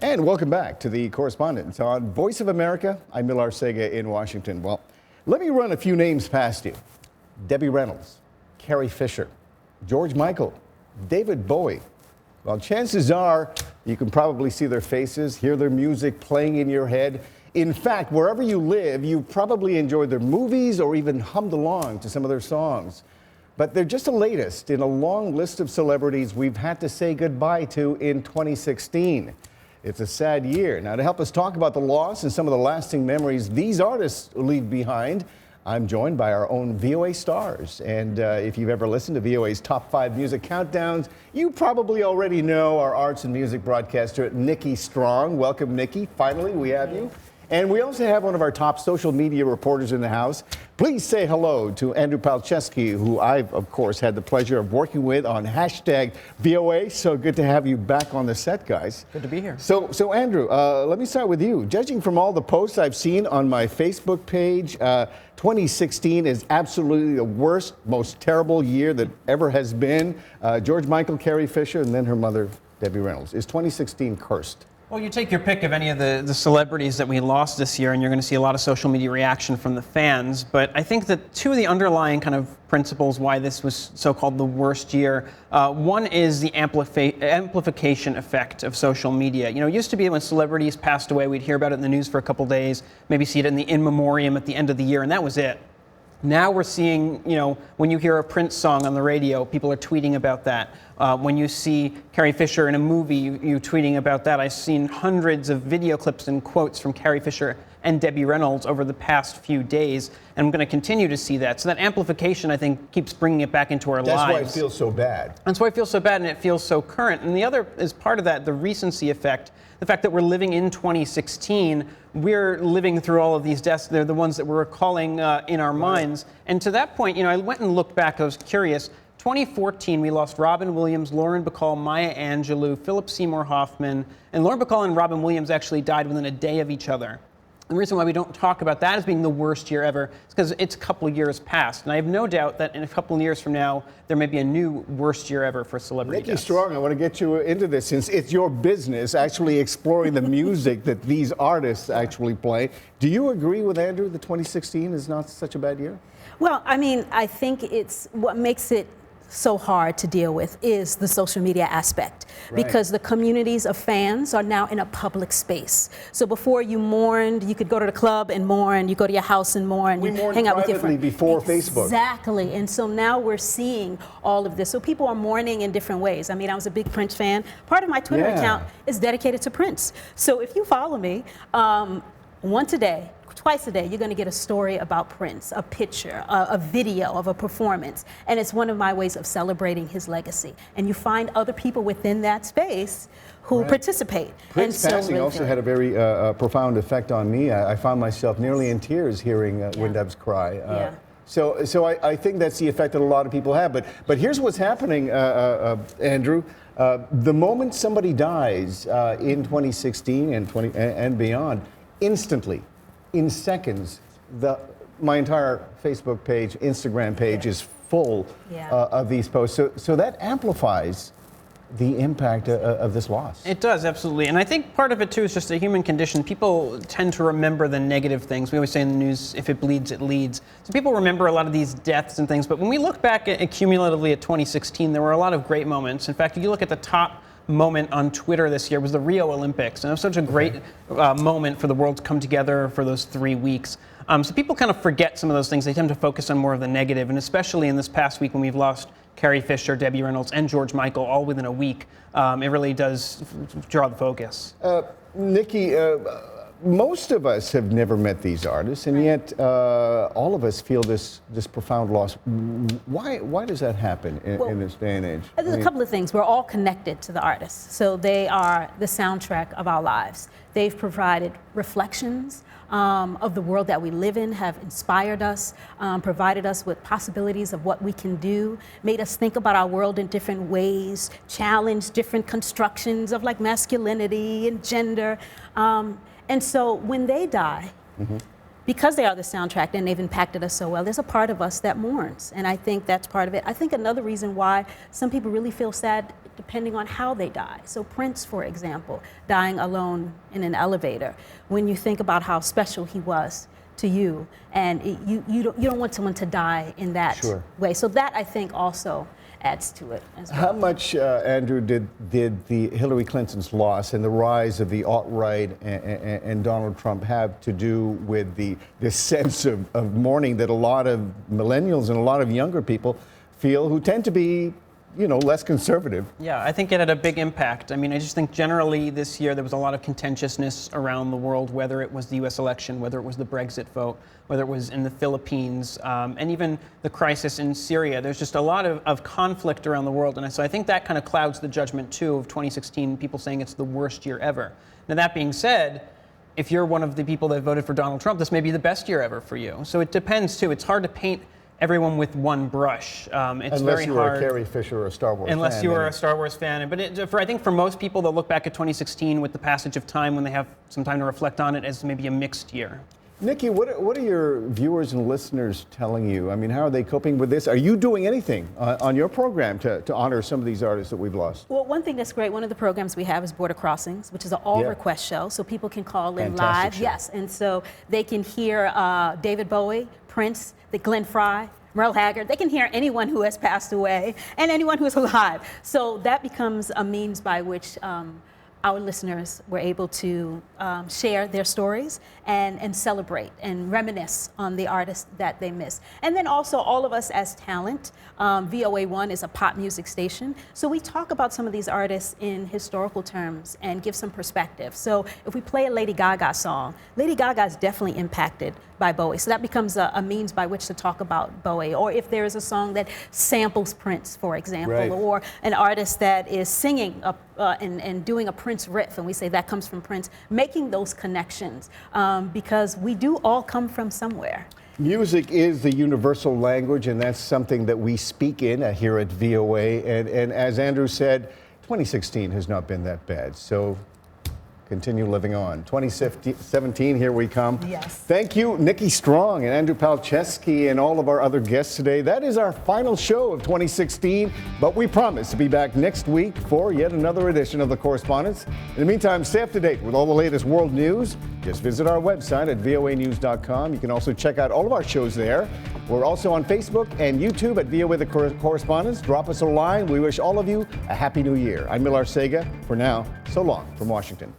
And welcome back to the Correspondents on Voice of America. I'm Arcega in Washington. Well, let me run a few names past you. Debbie Reynolds, Carrie Fisher, George Michael, David Bowie. Well, chances are you can probably see their faces, hear their music playing in your head. In fact, wherever you live, you probably enjoyed their movies or even hummed along to some of their songs. But they're just the latest in a long list of celebrities we've had to say goodbye to in 2016. It's a sad year. Now, to help us talk about the loss and some of the lasting memories these artists leave behind, I'm joined by our own VOA stars. And if you've ever listened to VOA's Top 5 Music Countdowns, you probably already know our arts and music broadcaster, Nikki Strong. Welcome, Nikki. Finally, we have you. And we also have one of our top social media reporters in the house. Please say hello to Andrew Palczewski, who I've, of course, had the pleasure of working with on hashtag VOA. So good to have you back on the set, guys. Good to be here. So Andrew, let me start with you. Judging from all the posts I've seen on my Facebook page, 2016 is absolutely the worst, most terrible year that ever has been. George Michael, Carrie Fisher, and then her mother, Debbie Reynolds. Is 2016 cursed? Well, you take your pick of any of the celebrities that we lost this year, and you're going to see a lot of social media reaction from the fans. But I think that two of the underlying kind of principles why this was so-called the worst year, one is the amplification effect of social media. You know, it used to be when celebrities passed away, we'd hear about it in the news for a couple days, maybe see it in the in memoriam at the end of the year, and that was it. Now we're seeing, you know, when you hear a Prince song on the radio, people are tweeting about that. When you see Carrie Fisher in a movie, you tweeting about that. I've seen hundreds of video clips and quotes from Carrie Fisher and Debbie Reynolds over the past few days, and I'm going to continue to see that. So that amplification, I think, keeps bringing it back into our lives. That's why it feels so bad. That's why it feels so bad, and it feels so current. And the other is part of that, the recency effect, the fact that we're living in 2016, we're living through all of these deaths. They're the ones that we're recalling in our minds. And to that point, you know, I went and looked back. I was curious. 2014, we lost Robin Williams, Lauren Bacall, Maya Angelou, Philip Seymour Hoffman, and Lauren Bacall and Robin Williams actually died within a day of each other. The reason why we don't talk about that as being the worst year ever is because it's a couple of years past. And I have no doubt that in a couple of years from now, there may be a new worst year ever for celebrity Nikki deaths. Strong, I want to get you into this since it's your business actually exploring the music that these artists actually play. Do you agree with Andrew that 2016 is not such a bad year? Well, I mean, I think it's what makes it so hard to deal with is the social media aspect, because the communities of fans are now in a public space. So before you mourned, you could go to the club and mourn, you go to your house and mourn, we you hang out with your friends. Before Facebook. Exactly, and so now we're seeing all of this. So people are mourning in different ways. I mean, I was a big Prince fan. Part of my Twitter account is dedicated to Prince. So if you follow me, once a day, twice a day, you're going to get a story about Prince, a picture, a video of a performance. And it's one of my ways of celebrating his legacy. And you find other people within that space who participate. Prince passing also had a very profound effect on me. I found myself nearly in tears hearing When Doves Cry. So I think that's the effect that a lot of people have. But here's what's happening, Andrew. The moment somebody dies in 2016 and beyond, instantly, in seconds, my entire Facebook page, Instagram page is full of these posts. So that amplifies the impact of this loss. It does, absolutely. And I think part of it, too, is just a human condition. People tend to remember the negative things. We always say in the news, if it bleeds, it leads. So people remember a lot of these deaths and things. But when we look back cumulatively at 2016, there were a lot of great moments. In fact, if you look at the top moment on Twitter this year was the Rio Olympics. And it was such a great moment for the world to come together for those 3 weeks. So people kind of forget some of those things. They tend to focus on more of the negative. And especially in this past week when we've lost Carrie Fisher, Debbie Reynolds, and George Michael all within a week, it really does draw the focus. Nikki, most of us have never met these artists, and yet all of us feel this profound loss. Why does that happen in this day and age? There's a couple of things. We're all connected to the artists, so they are the soundtrack of our lives. They've provided reflections of the world that we live in, have inspired us, provided us with possibilities of what we can do, made us think about our world in different ways, challenged different constructions of like masculinity and gender. And so when they die, because they are the soundtrack and they've impacted us so well, there's a part of us that mourns. And I think that's part of it. I think another reason why some people really feel sad depending on how they die. So Prince, for example, dying alone in an elevator. When you think about how special he was to you, and you don't want someone to die in that Sure. way. So that, I think, also adds to it as well. How much, Andrew, did the Hillary Clinton's loss and the rise of the alt-right and Donald Trump have to do with this sense of mourning that a lot of millennials and a lot of younger people feel, who tend to be, less conservative? Yeah, I think it had a big impact. I mean, I just think generally this year there was a lot of contentiousness around the world, whether it was the U.S. election, whether it was the Brexit vote, whether it was in the Philippines, and even the crisis in Syria. There's just a lot of conflict around the world. And so I think that kind of clouds the judgment, too, of 2016, people saying it's the worst year ever. Now, that being said, if you're one of the people that voted for Donald Trump, this may be the best year ever for you. So it depends, too. It's hard to paint everyone with one brush. It's unless very you hard. were a Carrie Fisher or a Star Wars fan. Unless you were a Star Wars fan. But I think for most people, they'll look back at 2016 with the passage of time, when they have some time to reflect on it, as maybe a mixed year. Nikki, what are your viewers and listeners telling you? I mean, how are they coping with this? Are you doing anything on your program to honor some of these artists that we've lost? Well, one thing that's great, one of the programs we have is Border Crossings, which is an all-request show, so people can call in Fantastic live. show. Yes, and so they can hear David Bowie, Prince, the Glenn Frey, Merle Haggard. They can hear anyone who has passed away and anyone who is alive. So that becomes a means by which our listeners were able to share their stories and celebrate and reminisce on the artists that they miss. And then also all of us as talent, VOA1 is a pop music station, so we talk about some of these artists in historical terms and give some perspective. So if we play a Lady Gaga song, Lady Gaga is definitely impacted by Bowie, so that becomes a means by which to talk about Bowie. Or if there is a song that samples Prince, for example, Right. or an artist that is singing and doing a Prince riff, and we say that comes from Prince, making those connections, because we do all come from somewhere. Music is the universal language, and that's something that we speak in here at VOA. And as Andrew said, 2016 has not been that bad. So continue living on. 2017, here we come. Yes. Thank you, Nikki Strong and Andrew Palczewski and all of our other guests today. That is our final show of 2016, but we promise to be back next week for yet another edition of The Correspondents. In the meantime, stay up to date with all the latest world news. Just visit our website at voanews.com. You can also check out all of our shows there. We're also on Facebook and YouTube at VOA The Correspondents. Drop us a line. We wish all of you a Happy New Year. I'm Arcega. For now, so long from Washington.